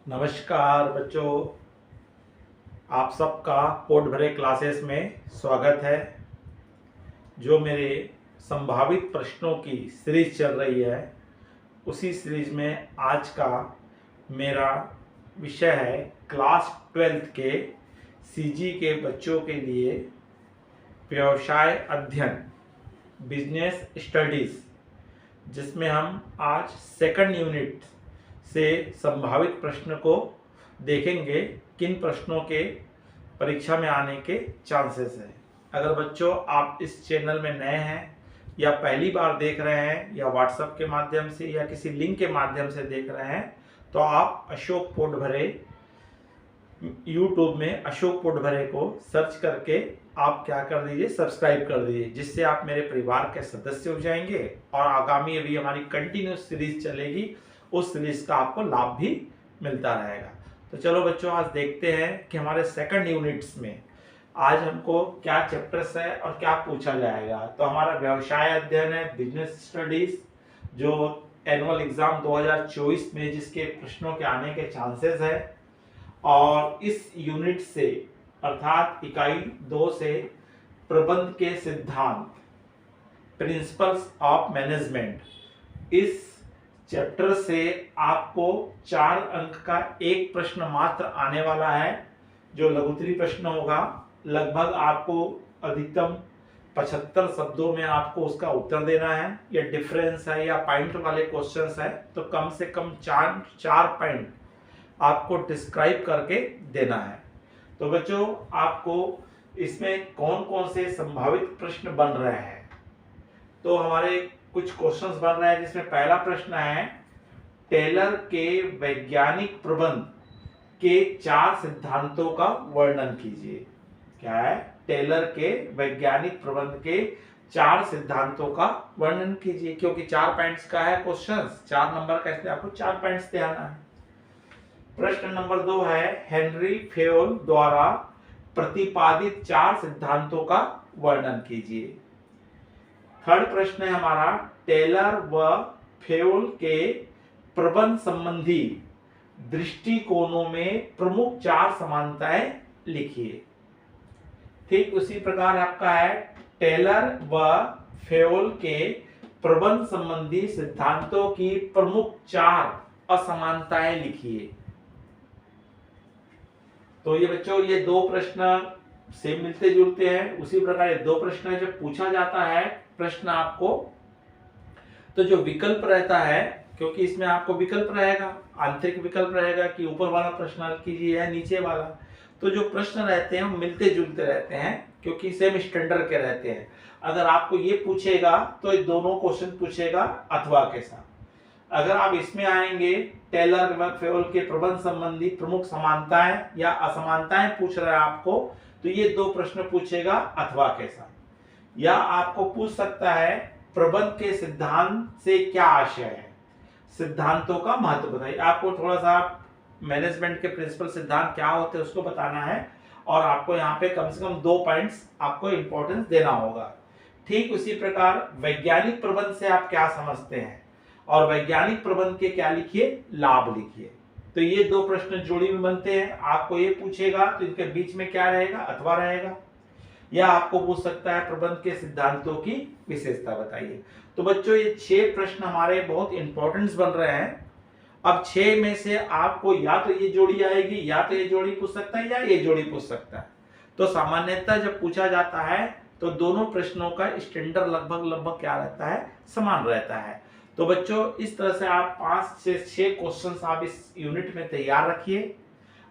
नमस्कार बच्चों, आप सबका पोट भरे क्लासेस में स्वागत है। जो मेरे संभावित प्रश्नों की सीरीज चल रही है, उसी सीरीज में आज का मेरा विषय है क्लास 12th के सीजी के बच्चों के लिए व्यवसाय अध्ययन, बिजनेस स्टडीज, जिसमें हम आज सेकंड यूनिट से संभावित प्रश्न को देखेंगे। किन प्रश्नों के परीक्षा में आने के चांसेस हैं। अगर बच्चों आप इस चैनल में नए हैं या पहली बार देख रहे हैं या व्हाट्सएप के माध्यम से या किसी लिंक के माध्यम से देख रहे हैं, तो आप अशोक पोट भरे यूट्यूब में अशोक पोट भरे को सर्च करके आप क्या कर दीजिए, सब्सक्राइब कर दीजिए, जिससे आप मेरे परिवार के सदस्य हो जाएंगे और आगामी अभी हमारी कंटिन्यूस सीरीज चलेगी, उस सीरीज का आपको लाभ भी मिलता रहेगा। तो चलो बच्चों, आज देखते हैं कि हमारे सेकंड यूनिट्स में आज हमको क्या चैप्टर्स है और क्या पूछा जाएगा। तो हमारा व्यवसाय अध्ययन है, बिजनेस स्टडीज, जो एनुअल एग्जाम 2024 में जिसके प्रश्नों के आने के चांसेस है। और इस यूनिट से अर्थात इकाई 2 से प्रबंध के सिद्धांत, प्रिंसिपल्स ऑफ मैनेजमेंट, इस चैप्टर से आपको 4 अंक का एक प्रश्न मात्र आने वाला है, जो लघुत्तरी प्रश्न होगा। लगभग आपको अधिकतम 75 शब्दों में आपको उसका उत्तर देना है। या डिफरेंस है या पॉइंट वाले क्वेश्चंस है, तो कम से कम 4 पॉइंट आपको डिस्क्राइब करके देना है। तो बच्चों, आपको इसमें कौन कौन से संभावित प्रश्न बन रहे हैं, तो हमारे कुछ क्वेश्चंस बन रहे हैं, जिसमें पहला प्रश्न है टेलर के वैज्ञानिक प्रबंध के 4 सिद्धांतों का वर्णन कीजिए। क्या है? टेलर के वैज्ञानिक प्रबंध के 4 सिद्धांतों का वर्णन कीजिए। क्योंकि 4 पॉइंट्स का है क्वेश्चंस, 4 नंबर का, इसलिए आपको 4 पॉइंट्स देना है। प्रश्न नंबर 2 है हेनरी फेयोल द्वारा प्रतिपादित 4 सिद्धांतों का वर्णन कीजिए। थर्ड प्रश्न है हमारा टेलर व फेयोल के प्रबंध संबंधी दृष्टिकोणों में प्रमुख 4 समानताएं लिखिए। ठीक उसी प्रकार आपका है टेलर व फेयोल के प्रबंध संबंधी सिद्धांतों की प्रमुख 4 असमानताएं लिखिए। तो ये बच्चों, ये 2 प्रश्न से मिलते जुलते हैं। उसी प्रकार ये 2 प्रश्न जब पूछा जाता है प्रश्न आपको, तो जो विकल्प रहता है, क्योंकि इसमें आपको विकल्प रहेगा, आंतरिक विकल्प रहेगा कि ऊपर वाला प्रश्न हल कीजिए या नीचे वाला, तो जो प्रश्न रहते हैं वो मिलते जुलते रहते हैं, क्योंकि सेम स्टैंडर्ड के रहते हैं। अगर आपको ये पूछेगा तो ये दोनों क्वेश्चन पूछेगा अथवा के साथ। अगर आप इसमें आएंगे टेलर व फेयोल के प्रबंध संबंधी प्रमुख समानताएं या असमानताएं पूछ रहा है आपको, तो ये 2 प्रश्न पूछेगा अथवा के साथ। या आपको पूछ सकता है प्रबंध के सिद्धांत से क्या आशय है, सिद्धांतों का महत्व बताइए। आपको थोड़ा सा मैनेजमेंट के प्रिंसिपल सिद्धांत क्या होते हैं उसको बताना है, और आपको यहाँ पे कम से कम 2 पॉइंट्स आपको इंपॉर्टेंस देना होगा। ठीक उसी प्रकार वैज्ञानिक प्रबंध से आप क्या समझते हैं, और वैज्ञानिक प्रबंध के क्या लिखिए, लाभ लिखिए। तो ये 2 प्रश्न जोड़ी में बनते हैं। आपको ये पूछेगा तो इनके बीच में क्या रहेगा, अथवा रहेगा। या आपको पूछ सकता है प्रबंध के सिद्धांतों की विशेषता बताइए। तो बच्चों, ये 6 प्रश्न हमारे बहुत इंपॉर्टेंट बन रहे हैं। अब 6 में से आपको या तो ये जोड़ी आएगी, या तो ये जोड़ी पूछ सकता है, या ये जोड़ी पूछ सकता है। तो सामान्यतः जब पूछा जाता है तो दोनों प्रश्नों का स्टैंडर्ड लगभग क्या रहता है, समान रहता है। तो बच्चों, इस तरह से आप 5 से 6 क्वेश्चंस आप इस यूनिट में तैयार रखिए,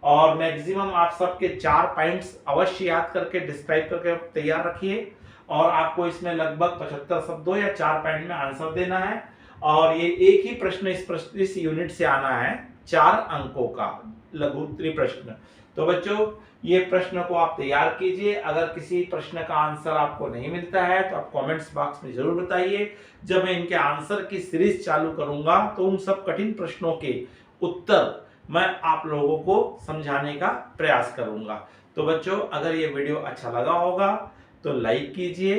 और मैक्सिमम आप सबके 4 पॉइंट्स अवश्य याद करके डिस्क्राइब करके तैयार रखिए। और आपको इसमें लगभग 75 शब्दों या 4 पॉइंट में आंसर देना है। और ये एक ही प्रश्न इस यूनिट से आना है, 4 अंकों का लघुत्तरी प्रश्न। तो बच्चों, ये प्रश्न को आप तैयार कीजिए। अगर किसी प्रश्न का आंसर आपको नहीं मिलता है तो आप कमेंट्स बॉक्स में जरूर बताइए। जब मैं इनके आंसर की सीरीज चालू करूंगा तो उन सब कठिन प्रश्नों के उत्तर मैं आप लोगों को समझाने का प्रयास करूंगा। तो बच्चों, अगर ये वीडियो अच्छा लगा होगा तो लाइक कीजिए,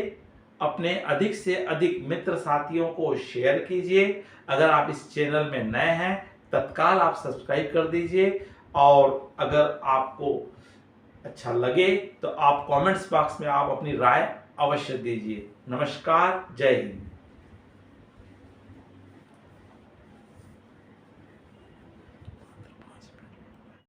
अपने अधिक से अधिक मित्र साथियों को शेयर कीजिए। अगर आप इस चैनल में नए हैं तत्काल आप सब्सक्राइब कर दीजिए। और अगर आपको अच्छा लगे तो आप कमेंट्स बॉक्स में आप अपनी राय अवश्य दीजिए। नमस्कार, जय हिंद।